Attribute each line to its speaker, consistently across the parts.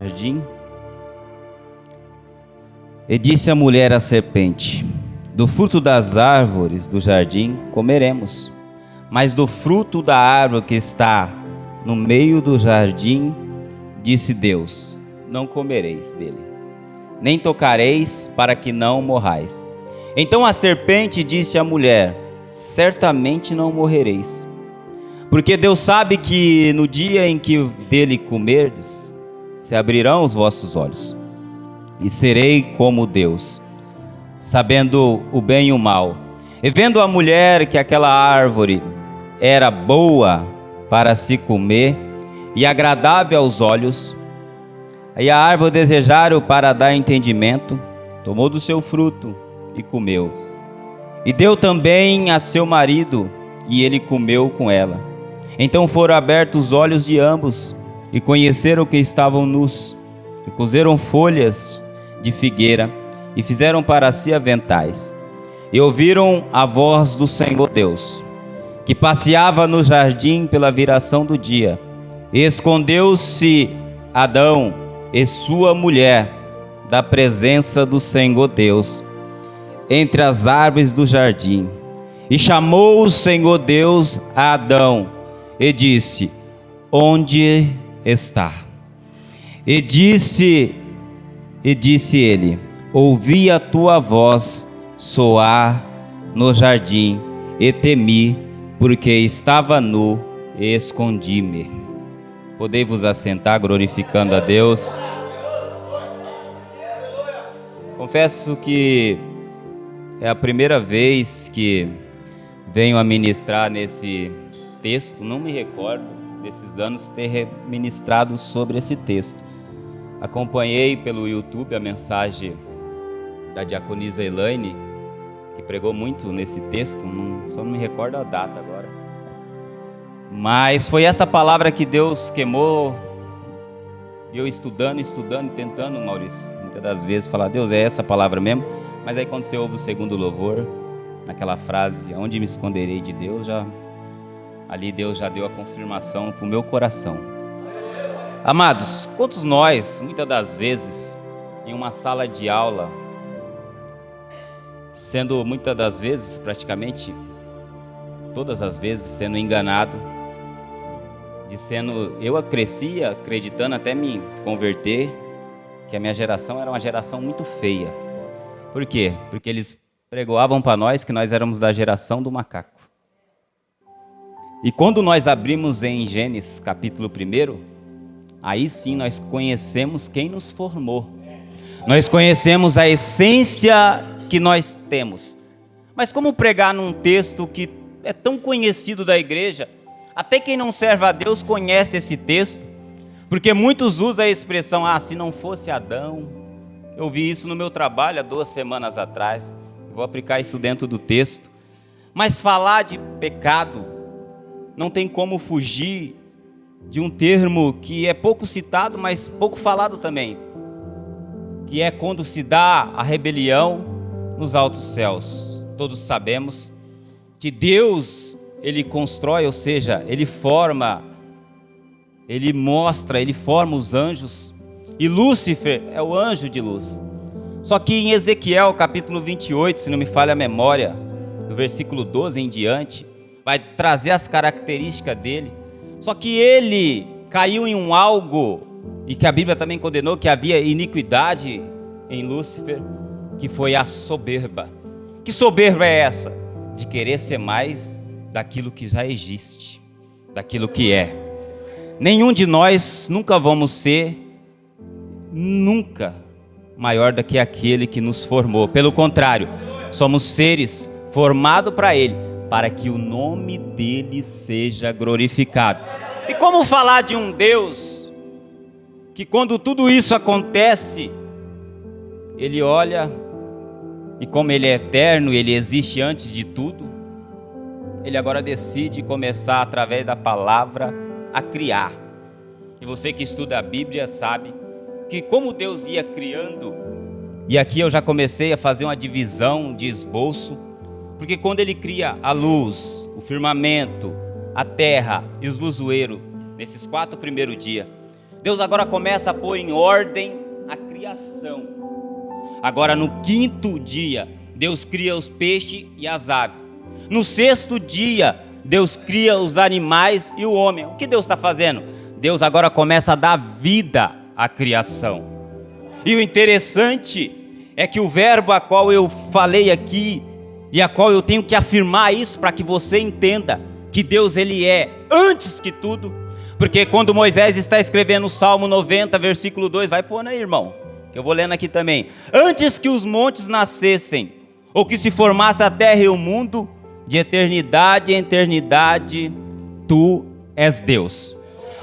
Speaker 1: Jardim. E disse a mulher à serpente: do fruto das árvores do jardim comeremos, mas do fruto da árvore que está no meio do jardim, disse Deus: não comereis dele, nem tocareis, para que não morrais. Então a serpente disse à mulher: certamente não morrereis, porque Deus sabe que no dia em que dele comerdes, se abrirão os vossos olhos, e serei como Deus, sabendo o bem e o mal. E vendo a mulher que aquela árvore era boa para se comer, e agradável aos olhos, e a árvore desejável para dar entendimento, tomou do seu fruto e comeu. E deu também a seu marido, e ele comeu com ela. Então foram abertos os olhos de ambos, e conheceram que estavam nus, e coseram folhas de figueira, e fizeram para si aventais. E ouviram a voz do Senhor Deus, que passeava no jardim pela viração do dia. E escondeu-se Adão e sua mulher da presença do Senhor Deus entre as árvores do jardim. E chamou o Senhor Deus a Adão e disse: onde está? E disse ele: ouvi a tua voz soar no jardim, e temi, porque estava nu e escondi-me. Podei vos assentar, glorificando a Deus. Confesso que é a primeira vez que venho a ministrar nesse texto. Não me recordo desses anos ter ministrado sobre esse texto. Acompanhei pelo YouTube a mensagem da diaconisa Elaine, que pregou muito nesse texto, só não me recordo a data agora. Mas foi essa palavra que Deus queimou, e eu estudando, tentando, Maurício, muitas das vezes falar: Deus, é essa palavra mesmo? Mas aí quando você ouve o segundo louvor, naquela frase: onde me esconderei de Deus, ali Deus já deu a confirmação para o meu coração. Amados, quantos nós, muitas das vezes, em uma sala de aula, sendo muitas das vezes, praticamente todas as vezes, sendo enganado, eu crescia acreditando, até me converter, que a minha geração era uma geração muito feia. Por quê? Porque eles pregoavam para nós que nós éramos da geração do macaco. E quando nós abrimos em Gênesis capítulo 1, aí sim nós conhecemos quem nos formou. Nós conhecemos a essência que nós temos. Mas como pregar num texto que é tão conhecido da igreja? Até quem não serve a Deus conhece esse texto, porque muitos usam a expressão: se não fosse Adão. Eu vi isso no meu trabalho há 2 semanas atrás. Vou aplicar isso dentro do texto. Mas falar de pecado não tem como fugir de um termo que é pouco citado, mas pouco falado também, que é quando se dá a rebelião nos altos céus. Todos sabemos que Deus, Ele constrói, ou seja, Ele forma, Ele mostra, Ele forma os anjos, e Lúcifer é o anjo de luz. Só que em Ezequiel capítulo 28, se não me falha a memória, do versículo 12 em diante, vai trazer as características dele. Só que ele caiu em um algo, e que a Bíblia também condenou, que havia iniquidade em Lúcifer, que foi a soberba. Que soberba é essa? De querer ser mais daquilo que já existe, daquilo que é. Nenhum de nós nunca vamos ser, nunca, maior do que aquele que nos formou. Pelo contrário, somos seres formados para Ele, para que o nome dele seja glorificado. E como falar de um Deus que, quando tudo isso acontece, Ele olha, e como Ele é eterno, Ele existe antes de tudo, Ele agora decide começar, através da palavra, a criar. E você que estuda a Bíblia sabe que como Deus ia criando, e aqui eu já comecei a fazer uma divisão de esboço, porque quando Ele cria a luz, o firmamento, a terra e os luzoeiros, nesses 4 primeiros dias, Deus agora começa a pôr em ordem a criação. Agora no 5º dia, Deus cria os peixes e as aves. No 6º dia, Deus cria os animais e o homem. O que Deus está fazendo? Deus agora começa a dar vida à criação. E o interessante é que o verbo a qual eu falei aqui, e a qual eu tenho que afirmar isso para que você entenda que Deus ele é antes que tudo. Porque quando Moisés está escrevendo o Salmo 90, versículo 2, vai pôr aí, irmão, que eu vou lendo aqui também. Antes que os montes nascessem, ou que se formasse a terra e o mundo, de eternidade em eternidade, tu és Deus.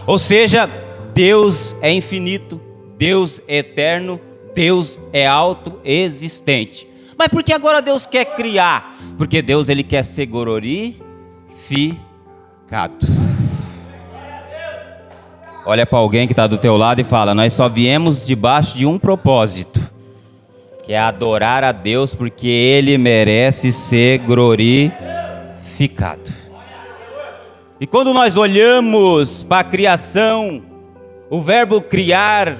Speaker 1: Ou seja, Deus é infinito, Deus é eterno, Deus é autoexistente. Mas por que agora Deus quer criar? Porque Deus ele quer ser glorificado. Olha para alguém que está do teu lado e fala: nós só viemos debaixo de um propósito, que é adorar a Deus, porque Ele merece ser glorificado. E quando nós olhamos para a criação, o verbo criar,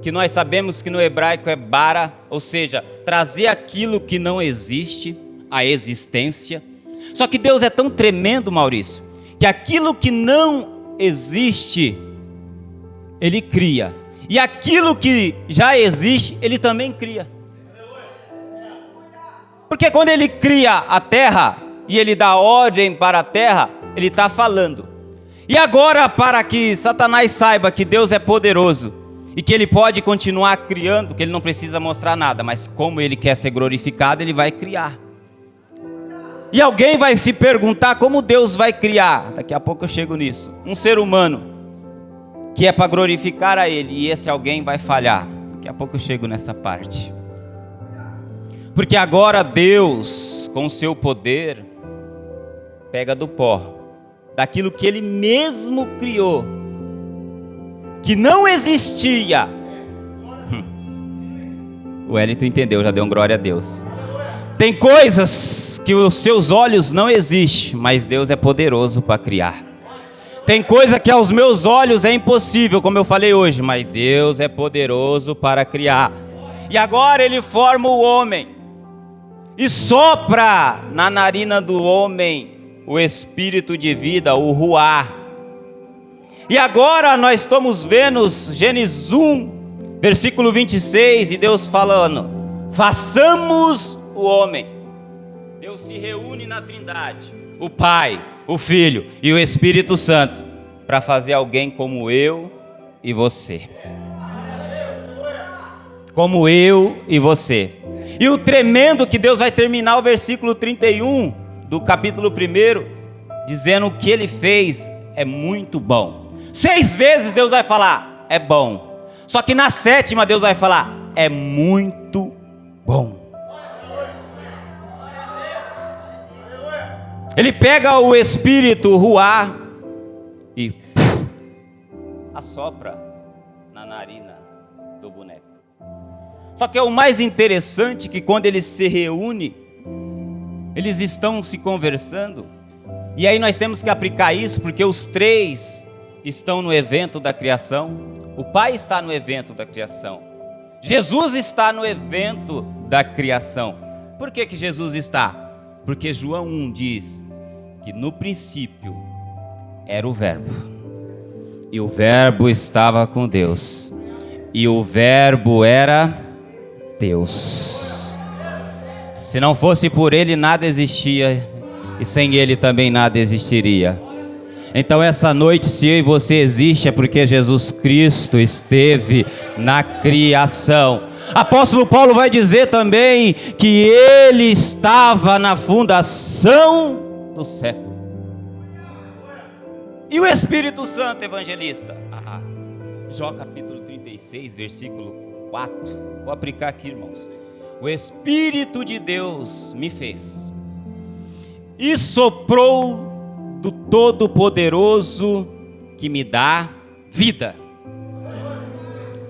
Speaker 1: que nós sabemos que no hebraico é bara, ou seja, trazer aquilo que não existe, à existência. Só que Deus é tão tremendo, Maurício, que aquilo que não existe, Ele cria. E aquilo que já existe, Ele também cria. Porque quando Ele cria a terra, e Ele dá ordem para a terra, Ele está falando. E agora, para que Satanás saiba que Deus é poderoso, e que Ele pode continuar criando, que Ele não precisa mostrar nada, mas como Ele quer ser glorificado, Ele vai criar. E alguém vai se perguntar como Deus vai criar, daqui a pouco eu chego nisso, um ser humano, que é para glorificar a Ele, e esse alguém vai falhar, daqui a pouco eu chego nessa parte. Porque agora Deus, com o seu poder, pega do pó, daquilo que Ele mesmo criou, que não existia. O Wellington entendeu, já deu um glória a Deus. Tem coisas que os seus olhos não existem, mas Deus é poderoso para criar. Tem coisa que aos meus olhos é impossível, como eu falei hoje, mas Deus é poderoso para criar. E agora Ele forma o homem, e sopra na narina do homem o espírito de vida, o ruá. E agora nós estamos vendo Gênesis 1, versículo 26, e Deus falando: façamos o homem. Deus se reúne na Trindade, o Pai, o Filho e o Espírito Santo, para fazer alguém como eu e você. Como eu e você. E o tremendo que Deus vai terminar o versículo 31 do capítulo 1, dizendo que Ele fez é muito bom. 6 vezes Deus vai falar, é bom. Só que na 7ª Deus vai falar, é muito bom. Ele pega o espírito ruá e assopra na narina do boneco. Só que é o mais interessante que quando eles se reúnem, eles estão se conversando. E aí nós temos que aplicar isso, porque os 3 estão no evento da criação. O Pai está no evento da criação. Jesus está no evento da criação. Por que que Jesus está? Porque João 1 diz que no princípio era o Verbo. E o Verbo estava com Deus. E o Verbo era Deus. Se não fosse por Ele, nada existia. E sem Ele também nada existiria. Então essa noite, se eu e você existe, é porque Jesus Cristo esteve na criação. Apóstolo Paulo vai dizer também que Ele estava na fundação do século. E o Espírito Santo, evangelista? Jó capítulo 36, versículo 4. Vou aplicar aqui, irmãos. O Espírito de Deus me fez e soprou do Todo-Poderoso que me dá vida.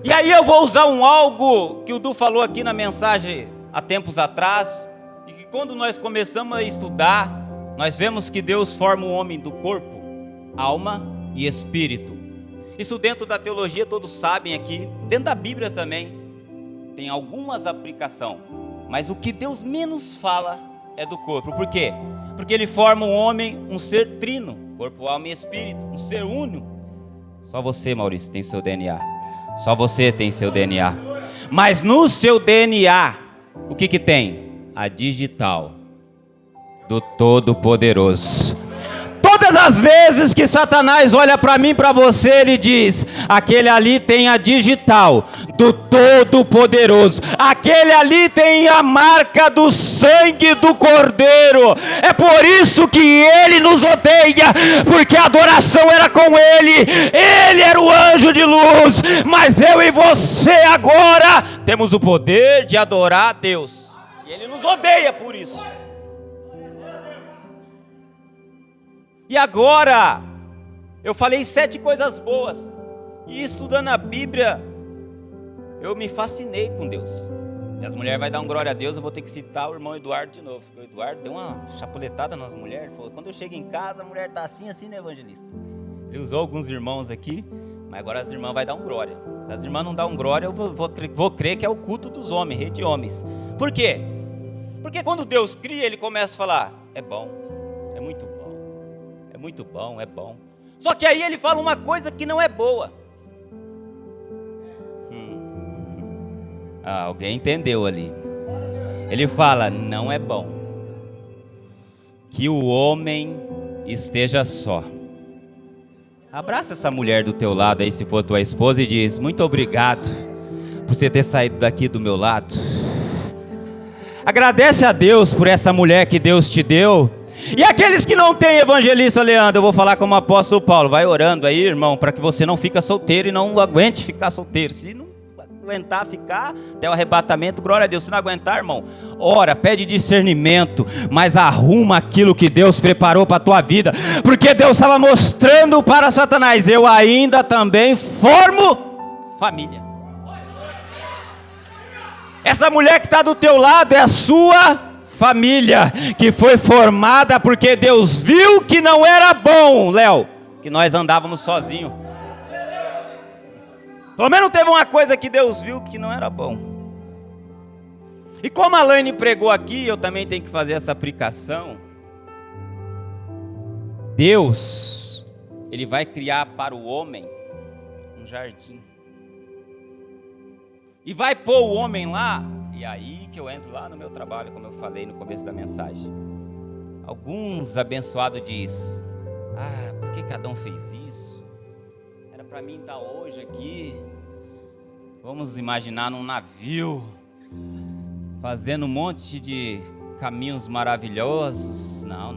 Speaker 1: E aí eu vou usar algo que o Du falou aqui na mensagem há tempos atrás, e que quando nós começamos a estudar, nós vemos que Deus forma o homem do corpo, alma e espírito. Isso dentro da teologia todos sabem aqui, dentro da Bíblia também tem algumas aplicações, mas o que Deus menos fala é do corpo. Por quê? Porque ele forma um homem, um ser trino, corpo, alma e espírito, um ser único. Só você, Maurício, tem seu DNA. Só você tem seu DNA. Mas no seu DNA, o que tem? A digital do Todo-Poderoso. Todas as vezes que Satanás olha para mim, para você, ele diz: aquele ali tem a digital do Todo-Poderoso, aquele ali tem a marca do sangue do Cordeiro. É por isso que ele nos odeia, porque a adoração era com ele, ele era o anjo de luz, mas eu e você agora temos o poder de adorar a Deus, e ele nos odeia por isso. E agora, eu falei 7 coisas boas, e estudando a Bíblia, eu me fascinei com Deus. E as mulheres vão dar um glória a Deus, eu vou ter que citar o irmão Eduardo de novo. O Eduardo deu uma chapuletada nas mulheres, falou: quando eu chego em casa, a mulher está assim, né, evangelista? Ele usou alguns irmãos aqui, mas agora as irmãs vão dar um glória. Se as irmãs não dão um glória, eu vou crer que é o culto dos homens, rei de homens. Por quê? Porque quando Deus cria, ele começa a falar: é bom, é muito bom. Muito bom, é bom. Só que aí ele fala uma coisa que não é boa. Alguém entendeu ali. Ele fala: não é bom que o homem esteja só. Abraça essa mulher do teu lado aí, se for tua esposa, e diz: muito obrigado por você ter saído daqui do meu lado. Agradece a Deus por essa mulher que Deus te deu. E aqueles que não têm, evangelista Leandro, eu vou falar como o apóstolo Paulo: vai orando aí, irmão, para que você não fique solteiro e não aguente ficar solteiro. Se não aguentar ficar até o arrebatamento, glória a Deus. Se não aguentar, irmão, ora, pede discernimento, mas arruma aquilo que Deus preparou para a tua vida, porque Deus estava mostrando para Satanás: eu ainda também formo família. Essa mulher que está do teu lado é a sua família, que foi formada porque Deus viu que não era bom, Léo, que nós andávamos sozinhos. Pelo menos teve uma coisa que Deus viu que não era bom. E como a Laine pregou aqui, eu também tenho que fazer essa aplicação. Deus, ele vai criar para o homem um jardim. E vai pôr o homem lá. E aí que eu entro lá no meu trabalho, como eu falei no começo da mensagem. Alguns abençoados dizem: por que Adão fez isso? Era para mim estar hoje aqui, vamos imaginar, num navio, fazendo um monte de caminhos maravilhosos. Não.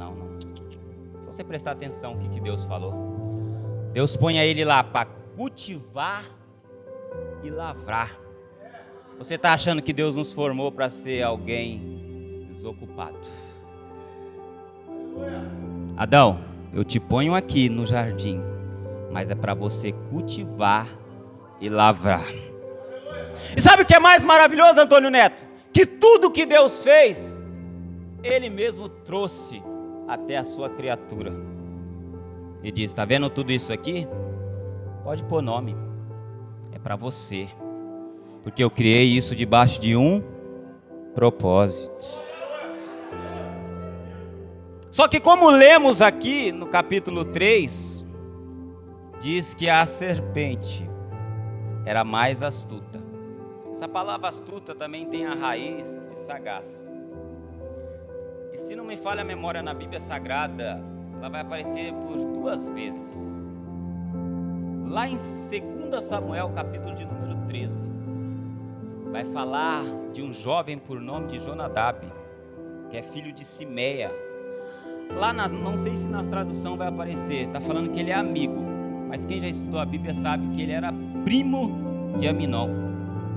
Speaker 1: Só você prestar atenção o que Deus falou. Deus põe ele lá para cultivar e lavrar. Você está achando que Deus nos formou para ser alguém desocupado? Adão, eu te ponho aqui no jardim, mas é para você cultivar e lavrar. E sabe o que é mais maravilhoso, Antônio Neto? Que tudo que Deus fez, Ele mesmo trouxe até a sua criatura. E diz: está vendo tudo isso aqui? Pode pôr nome, é para você. Porque eu criei isso debaixo de um propósito. Só que como lemos aqui no capítulo 3, diz que a serpente era mais astuta. Essa palavra astuta também tem a raiz de sagaz. E se não me falha a memória, na Bíblia Sagrada, ela vai aparecer por 2 vezes. Lá em 2 Samuel, capítulo de número 13. Vai falar de um jovem por nome de Jonadab, que é filho de Simeia. Lá, não sei se nas traduções vai aparecer, está falando que ele é amigo, mas quem já estudou a Bíblia sabe que ele era primo de Aminon.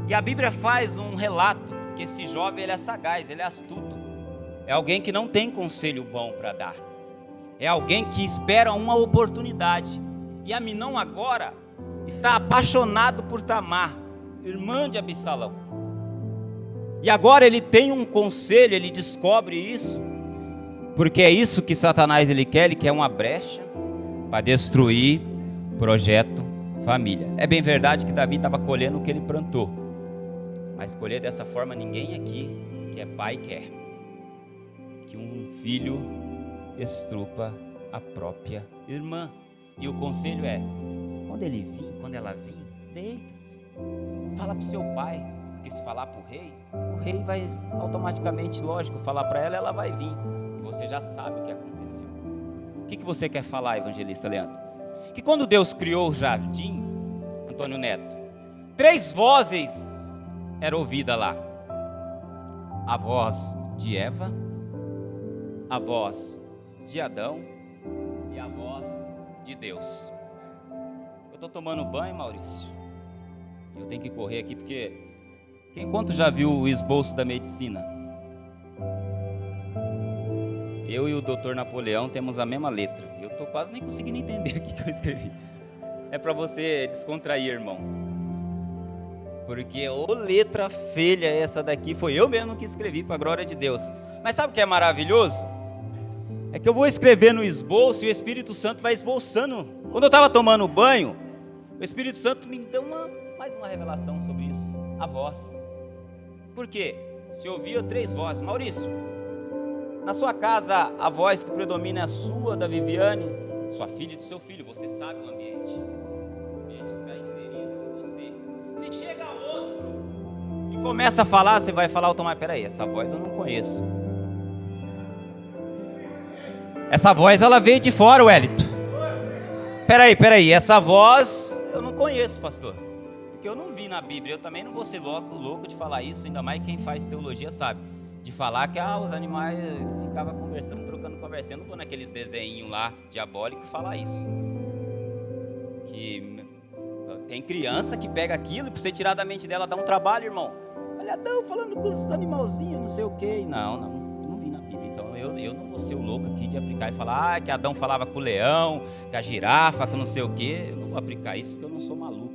Speaker 1: E a Bíblia faz um relato que esse jovem, ele é sagaz, ele é astuto. É alguém que não tem conselho bom para dar. É alguém que espera uma oportunidade. E Aminon agora está apaixonado por Tamar, irmã de Absalão. E agora ele tem um conselho, ele descobre isso, porque é isso que Satanás ele quer uma brecha para destruir o projeto família. É bem verdade que Davi estava colhendo o que ele plantou, mas colher dessa forma ninguém aqui que é pai quer. Que um filho estrupa a própria irmã. E o conselho é, quando ela vir, deita-se, fala para o seu pai, porque se falar para o rei vai automaticamente, lógico, falar para ela, ela vai vir, e você já sabe o que aconteceu. O que você quer falar, evangelista Leandro? Que quando Deus criou o jardim, Antônio Neto, 3 vozes eram ouvidas lá: a voz de Eva, a voz de Adão e a voz de Deus. Eu estou tomando banho, Maurício, eu tenho que correr aqui porque quanto já viu o esboço da medicina? Eu e o doutor Napoleão temos a mesma letra. Eu estou quase nem conseguindo entender o que eu escrevi. É para você descontrair, irmão, porque ô letra feia essa daqui, foi eu mesmo que escrevi, para a glória de Deus. Mas sabe o que é maravilhoso? É que eu vou escrever no esboço e o Espírito Santo vai esboçando. Quando eu estava tomando banho, o Espírito Santo me deu mais uma revelação sobre isso. A voz. Por quê? Se ouvia 3 vozes. Maurício, na sua casa a voz que predomina é a sua, da Viviane, sua filha e do seu filho. Você sabe o ambiente que está inserido em você. Se chega outro e começa a falar, você vai falar automaticamente: peraí, essa voz eu não conheço. Essa voz ela veio de fora, Wellington. Peraí, essa voz eu não conheço, pastor, porque eu não vi na Bíblia. Eu também não vou ser louco de falar isso, ainda mais quem faz teologia sabe, de falar que os animais ficavam conversando, trocando conversa. Eu não vou naqueles desenhinhos lá, diabólicos, falar isso. Que tem criança que pega aquilo e pra você tirar da mente dela dá um trabalho, irmão. Olha, Adão falando com os animalzinhos, não sei o que. Não vi na Bíblia. Então eu não vou ser o louco aqui de aplicar e falar que Adão falava com o leão, com a girafa, com não sei o que. Eu não vou aplicar isso porque eu não sou maluco.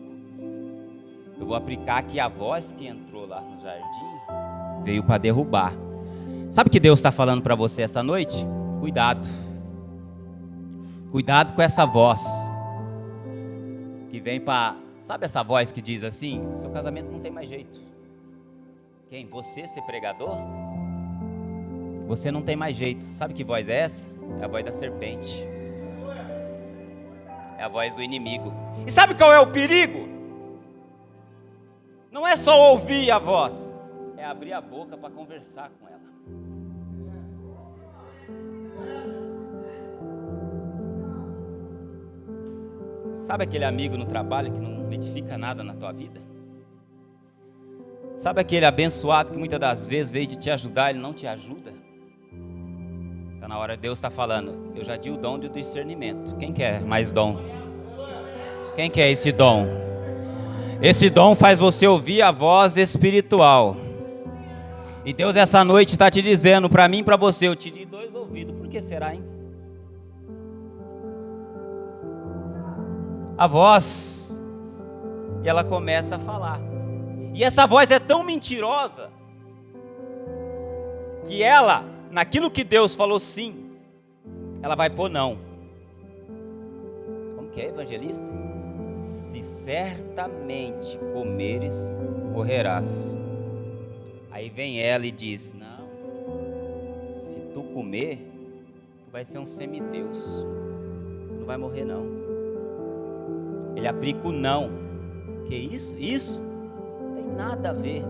Speaker 1: Eu vou aplicar que a voz que entrou lá no jardim veio para derrubar. Sabe o que Deus está falando para você essa noite? Cuidado com essa voz que vem para... Sabe essa voz que diz assim: seu casamento não tem mais jeito. Quem? Você ser pregador? Você não tem mais jeito. Sabe que voz é essa? É a voz da serpente. É a voz do inimigo. E sabe qual é o perigo? Não é só ouvir a voz, é abrir a boca para conversar com ela. Sabe aquele amigo no trabalho que não edifica nada na tua vida? Sabe aquele abençoado que muitas das vezes, veio de te ajudar, ele não te ajuda? Está na hora, Deus está falando: eu já dei o dom do discernimento. Quem quer mais dom? Quem quer esse dom? Esse dom faz você ouvir a voz espiritual. E Deus essa noite está te dizendo, para mim e para você: eu te dei 2 ouvidos. Por que será, hein? A voz, e ela começa a falar. E essa voz é tão mentirosa que ela, naquilo que Deus falou sim, ela vai pôr não. Como que é, evangelista? Se certamente comeres, morrerás. Aí vem ela e diz: não, se tu comer, tu vai ser um semideus, tu não vai morrer não. Ele aplica o não. Que isso? Isso não tem nada a ver.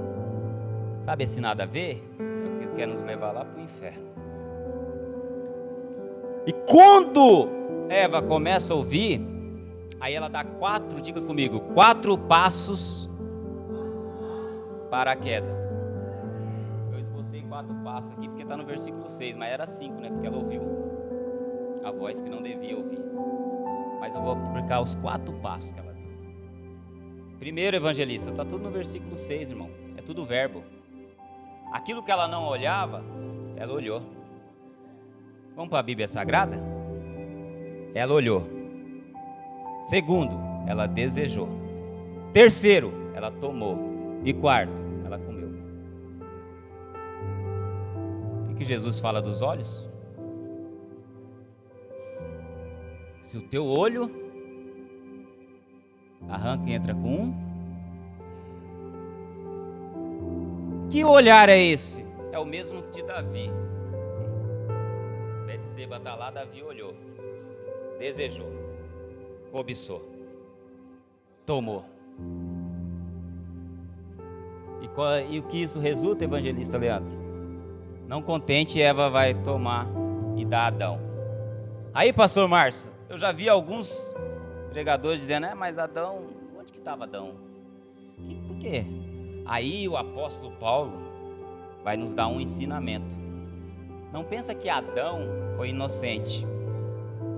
Speaker 1: Sabe esse nada a ver? É o que quer nos levar lá para o inferno. E quando Eva começa a ouvir, aí ela dá 4, diga comigo, 4 passos para a queda. Eu esbocei 4 passos aqui porque está no versículo 6, mas era 5, né? Porque ela ouviu a voz que não devia ouvir. Mas eu vou aplicar os 4 passos que ela deu. Primeiro, evangelista, está tudo no versículo 6, irmão. É tudo verbo. Aquilo que ela não olhava, ela olhou. Vamos para a Bíblia Sagrada? Ela olhou. Segundo, ela desejou. Terceiro, ela tomou. E quarto, ela comeu. O que Jesus fala dos olhos? Se o teu olho arranca e entra com um. Que olhar é esse? É o mesmo de Davi. Betseba está lá, Davi olhou, desejou, cobiçou, tomou. E o que isso resulta, evangelista Leandro? Não contente, Eva vai tomar e dar a Adão. Aí, pastor Márcio, eu já vi alguns pregadores dizendo, mas Adão, onde que estava Adão? Por quê? Aí o apóstolo Paulo vai nos dar um ensinamento. Não pensa que Adão foi inocente,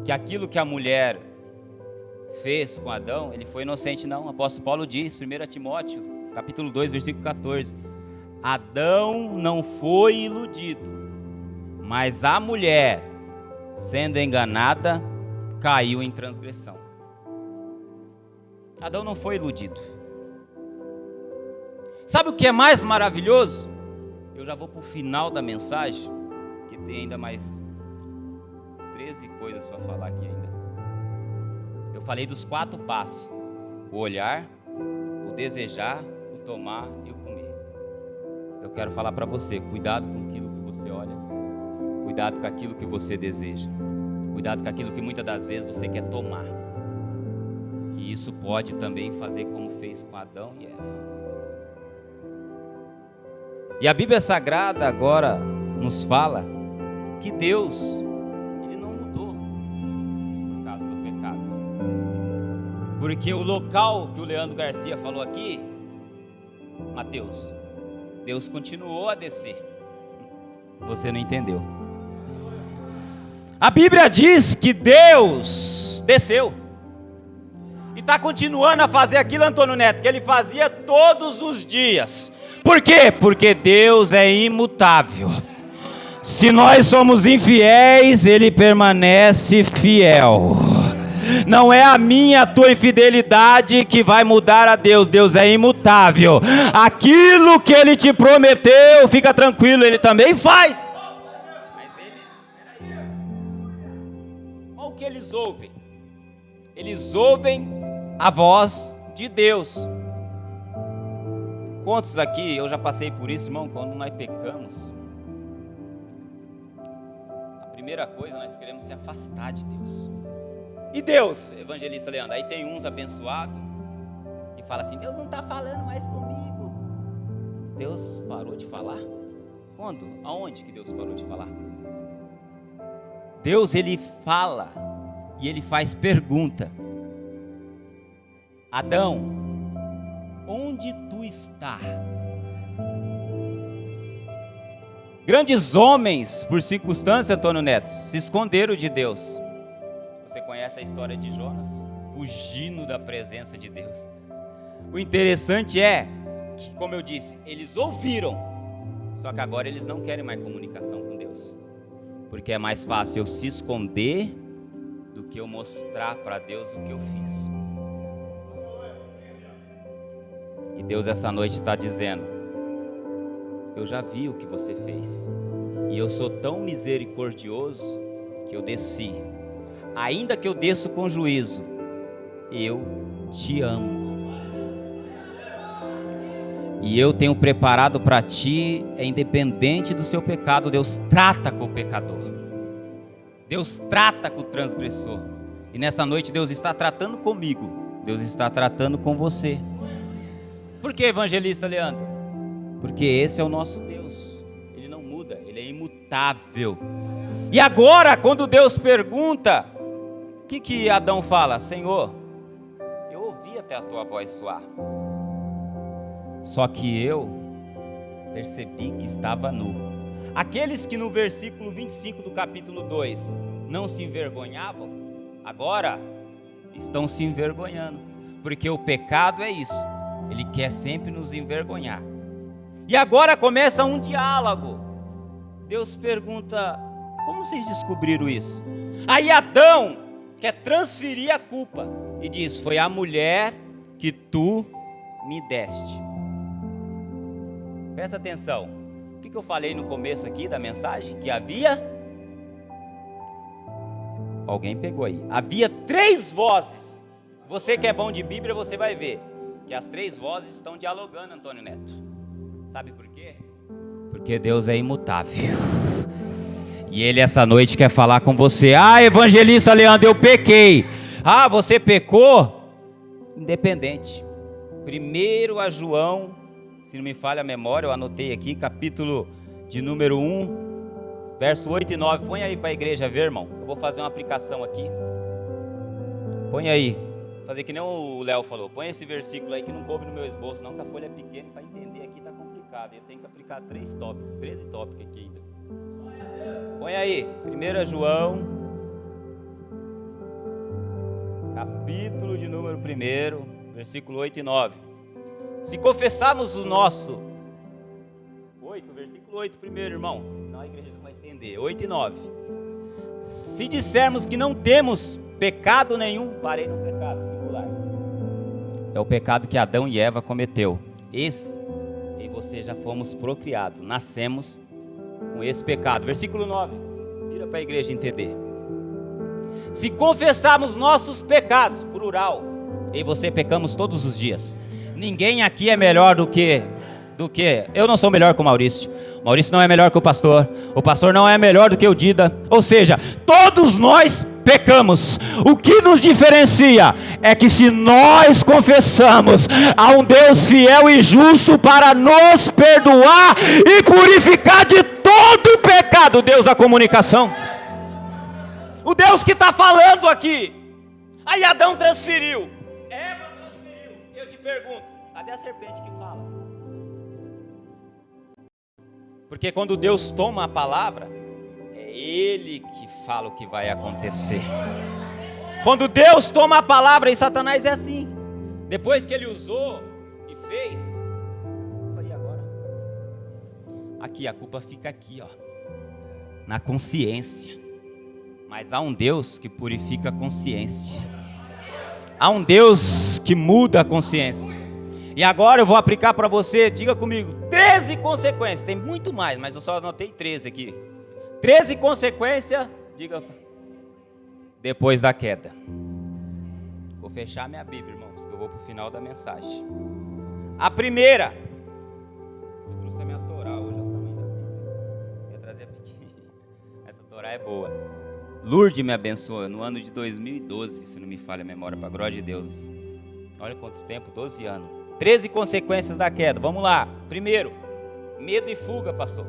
Speaker 1: que aquilo que a mulher fez com Adão, ele foi inocente, não. O apóstolo Paulo diz, 1 Timóteo, capítulo 2, versículo 14, Adão não foi iludido, mas a mulher, sendo enganada, caiu em transgressão. Adão não foi iludido. Sabe o que é mais maravilhoso? Eu já vou para o final da mensagem, que tem ainda mais 13 coisas para falar aqui ainda. Eu falei dos 4 passos: o olhar, o desejar, o tomar e o comer. Eu quero falar para você, cuidado com aquilo que você olha, cuidado com aquilo que você deseja, cuidado com aquilo que muitas das vezes você quer tomar, que isso pode também fazer como fez com Adão e Eva. E a Bíblia Sagrada agora nos fala que Deus, Ele não mudou por causa do pecado. Porque o local que o Leandro Garcia falou aqui, Mateus, Deus continuou a descer. Você não entendeu. A Bíblia diz que Deus desceu. E está continuando a fazer aquilo, Antônio Neto, que Ele fazia todos os dias. Por quê? Porque Deus é imutável. Se nós somos infiéis, Ele permanece fiel. Não é a minha, a tua infidelidade que vai mudar a Deus. Deus é imutável. Aquilo que Ele te prometeu, fica tranquilo, Ele também faz. Mas olha o que eles ouvem. Eles ouvem a voz de Deus. Quantos aqui, eu já passei por isso, irmão, quando nós pecamos, a primeira coisa, nós queremos se afastar de Deus. E Deus, evangelista Leandro, aí tem uns abençoados e fala assim, Deus não está falando mais comigo. Deus parou de falar? Quando? Aonde que Deus parou de falar? Deus, Ele fala e Ele faz pergunta. Adão, onde tu está? Grandes homens, por circunstância, Antônio Neto, se esconderam de Deus. Você conhece a história de Jonas? Fugindo da presença de Deus. O interessante é que, como eu disse, eles ouviram, só que agora eles não querem mais comunicação com Deus, porque é mais fácil eu se esconder do que eu mostrar para Deus o que eu fiz. E Deus essa noite está dizendo, eu já vi o que você fez, e eu sou tão misericordioso que eu desci, ainda que eu desço com juízo, eu te amo, e eu tenho preparado para ti, independente do seu pecado. Deus trata com o pecador, Deus trata com o transgressor, e nessa noite Deus está tratando comigo, Deus está tratando com você. Por que, evangelista Leandro? Porque esse é o nosso Deus, Ele não muda, Ele é imutável. E agora, quando Deus pergunta, o que Adão fala? Senhor, eu ouvi até a tua voz soar, só que eu percebi que estava nu. Aqueles que no versículo 25 do capítulo 2 não se envergonhavam, agora estão se envergonhando, porque o pecado é isso, ele quer sempre nos envergonhar. E agora começa um diálogo. Deus pergunta, como vocês descobriram isso? Aí Adão quer transferir a culpa e diz, foi a mulher que tu me deste. Presta atenção, o que eu falei no começo aqui da mensagem? Que havia, alguém pegou aí, havia 3 vozes. Você que é bom de Bíblia, você vai ver que as três vozes estão dialogando, Antônio Neto. Sabe por quê? Porque Deus é imutável. E Ele essa noite quer falar com você. Ah, evangelista Leandro, eu pequei. Ah, você pecou? Independente. 1 João, se não me falha a memória, eu anotei aqui, capítulo de número 1, verso 8 e 9. Põe aí para a igreja ver, irmão. Eu vou fazer uma aplicação aqui. Põe aí. Fazer que nem o Léo falou. Põe esse versículo aí que não coube no meu esboço, não, que a folha é pequena, para entender aqui tá complicado. Eu tenho que aplicar 13 tópicos aqui ainda. Põe aí, 1 João, capítulo de número 1, versículo 8 e 9. Se confessarmos o nosso... 8, versículo 8 primeiro, irmão. Senão a igreja não vai entender. 8 e 9. Se dissermos que não temos pecado nenhum, parei no pecado singular. É o pecado que Adão e Eva cometeu. Esse, e você já fomos procriados, nascemos com esse pecado. Versículo 9. Vira para a igreja entender. Se confessarmos nossos pecados, plural, eu e você pecamos todos os dias. Ninguém aqui é melhor do que eu não sou melhor que o Maurício. O Maurício não é melhor que o pastor não é melhor do que o Dida. Ou seja, todos nós pecamos. O que nos diferencia é que se nós confessamos a um Deus fiel e justo para nos perdoar e purificar de todo o pecado, Deus da comunicação, o Deus que está falando aqui. Aí Adão transferiu, Eva transferiu. Eu te pergunto, cadê a serpente que fala? Porque quando Deus toma a palavra, é Ele que fala o que vai acontecer. Quando Deus toma a palavra, e Satanás é assim. Depois que ele usou e fez, e agora? Aqui, a culpa fica aqui, ó, na consciência. Mas há um Deus que purifica a consciência. Há um Deus que muda a consciência. E agora eu vou aplicar para você, diga comigo, 13 consequências. Tem muito mais, mas eu só anotei 13 aqui. 13 consequências, diga, depois da queda. Vou fechar minha Bíblia, irmãos, que eu vou para o final da mensagem. A primeira, eu trouxe a minha Torá hoje, o tamanho da Bíblia. Ia trazer a pequenininha. Essa Torá é boa. Lourdes me abençoa no ano de 2012, se não me falha a memória, para a glória de Deus. Olha quanto tempo, 12 anos. 13 consequências da queda, vamos lá. Primeiro, medo e fuga, pastor.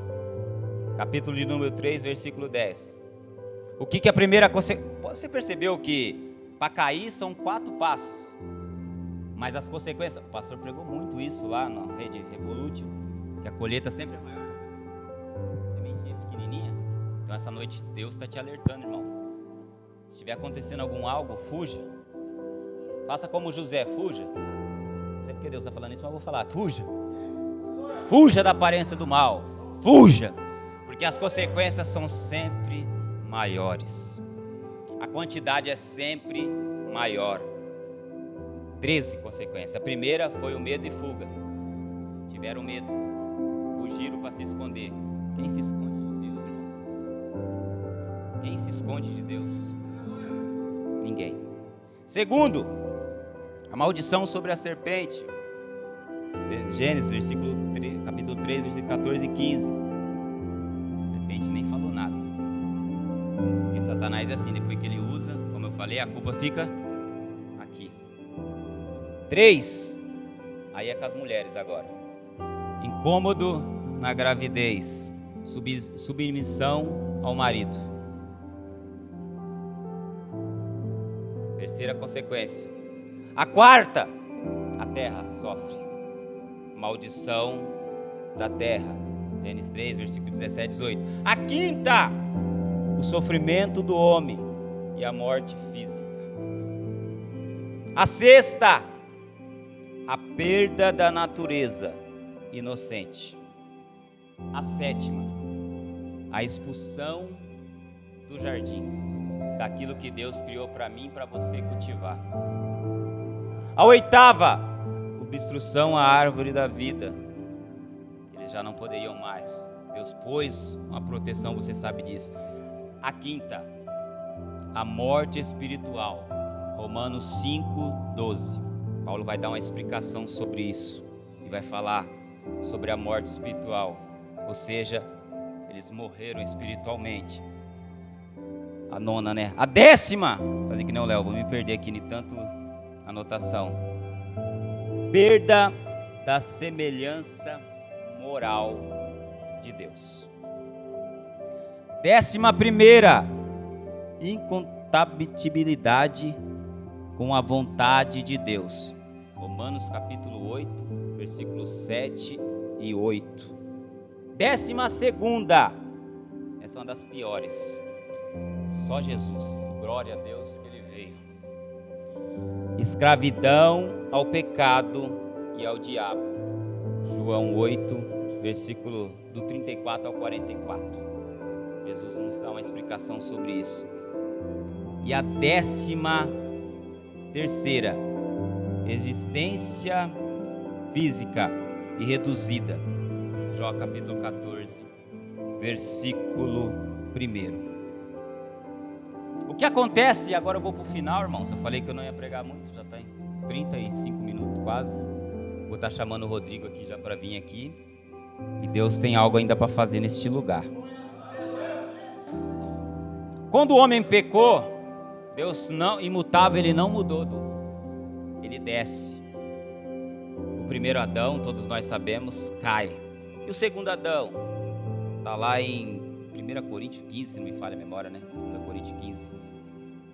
Speaker 1: Capítulo de número 3, versículo 10. O que é a primeira consequência? Você percebeu que para cair são 4 passos, mas as consequências, o pastor pregou muito isso lá na rede Revolution, que a colheita sempre é maior. A sementinha é pequenininha. Então essa noite Deus está te alertando, irmão. Se estiver acontecendo algo, fuja. Faça como José, fuja. Não sei porque Deus está falando isso, mas eu vou falar, fuja. Fuja da aparência do mal, fuja. Porque as consequências são sempre maiores. A quantidade é sempre maior. 13 consequências. A primeira foi o medo e fuga. Tiveram medo, fugiram para se esconder. Quem se esconde de Deus, irmão? Quem se esconde de Deus? Ninguém. Segundo, a maldição sobre a serpente. Gênesis, capítulo 3, versículo 14 e 15. A serpente nem falou nada. Porque Satanás é assim, depois que ele usa, como eu falei, a culpa fica aqui. 3, aí é com as mulheres agora. Incômodo na gravidez, submissão ao marido. Terceira consequência. A quarta, a terra sofre. Maldição da terra. Gênesis 3, versículo 17 e 18. A quinta, o sofrimento do homem e a morte física. A sexta, a perda da natureza inocente. A sétima, a expulsão do jardim, daquilo que Deus criou para mim e para você cultivar. A oitava, obstrução à árvore da vida. Eles já não poderiam mais. Deus pôs uma proteção, você sabe disso. A quinta, a morte espiritual. Romanos 5:12. Paulo vai dar uma explicação sobre isso e vai falar sobre a morte espiritual, ou seja, eles morreram espiritualmente. A nona, né? A 10ª, fazer que nem o Léo, vou me perder aqui de tanto anotação. Perda da semelhança moral de Deus. 11ª, incompatibilidade com a vontade de Deus. Romanos capítulo 8, versículos 7 e 8. 12ª, essa é uma das piores. Só Jesus, glória a Deus que Ele veio. Escravidão ao pecado e ao diabo. João 8, versículo do 34 ao 44. Jesus nos dá uma explicação sobre isso. E a 13ª, existência física e reduzida. Jó capítulo 14, versículo 1. O que acontece, agora eu vou para o final, irmãos, eu falei que eu não ia pregar muito, já está em 35 minutos quase, vou estar chamando o Rodrigo aqui já para vir aqui, e Deus tem algo ainda para fazer neste lugar. Quando o homem pecou, Deus não, imutável, Ele não mudou, Ele desce. O primeiro Adão, todos nós sabemos, cai, e o segundo Adão, está lá em 1 Coríntios 15, se não me falha a memória, né? 2 Coríntios 15,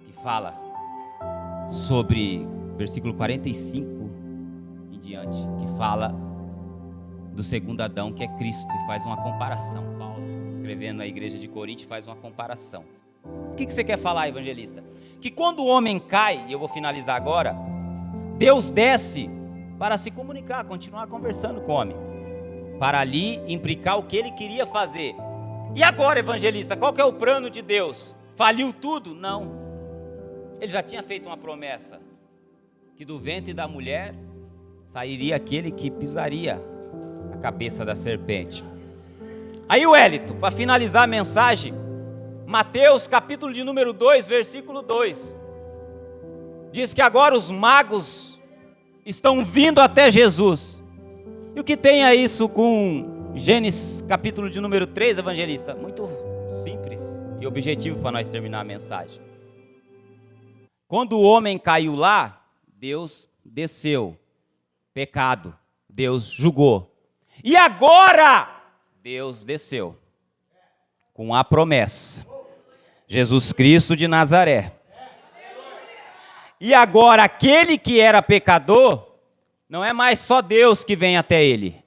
Speaker 1: que fala sobre, versículo 45 em diante, que fala do segundo Adão, que é Cristo, e faz uma comparação. Paulo, escrevendo à igreja de Corinto, faz uma comparação. O que você quer falar, evangelista? Que quando o homem cai, e eu vou finalizar agora, Deus desce para se comunicar, continuar conversando com o homem, para ali implicar o que Ele queria fazer. E agora, evangelista, qual que é o plano de Deus? Faliu tudo? Não. Ele já tinha feito uma promessa, que do ventre da mulher sairia aquele que pisaria a cabeça da serpente. Aí o Wellington, para finalizar a mensagem, Mateus capítulo de número 2, versículo 2, diz que agora os magos estão vindo até Jesus. E o que tem a isso com Gênesis capítulo de número 3, evangelista? Muito simples e objetivo para nós terminar a mensagem. Quando o homem caiu lá, Deus desceu. Pecado, Deus julgou. E agora, Deus desceu com a promessa. Jesus Cristo de Nazaré. E agora, aquele que era pecador, não é mais só Deus que vem até ele.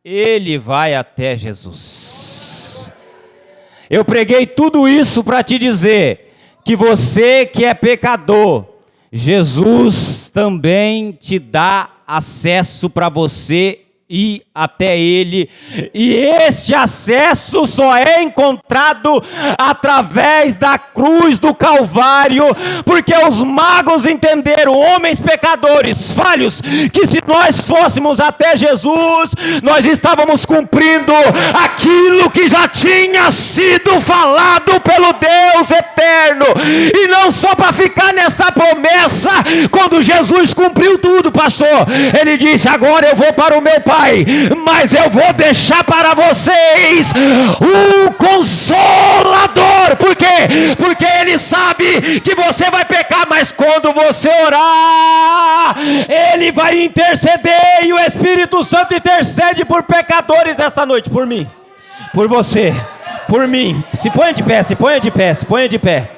Speaker 1: Ele vai até Jesus. Eu preguei tudo isso para te dizer que você que é pecador, Jesus também te dá acesso para você ir até Ele, e este acesso só é encontrado através da cruz do Calvário, porque os magos entenderam, homens pecadores, falhos, que se nós fôssemos até Jesus, nós estávamos cumprindo aquilo que já tinha sido falado pelo Deus eterno, e não só para ficar nessa promessa. Quando Jesus cumpriu tudo, pastor, Ele disse, agora eu vou para o meu Pai, mas eu vou deixar para vocês um Consolador. Por quê? Porque Ele sabe que você vai pecar, mas quando você orar, Ele vai interceder, e o Espírito Santo intercede por pecadores esta noite, por mim, por você, por mim. Se ponha de pé, se ponha de pé, se ponha de pé.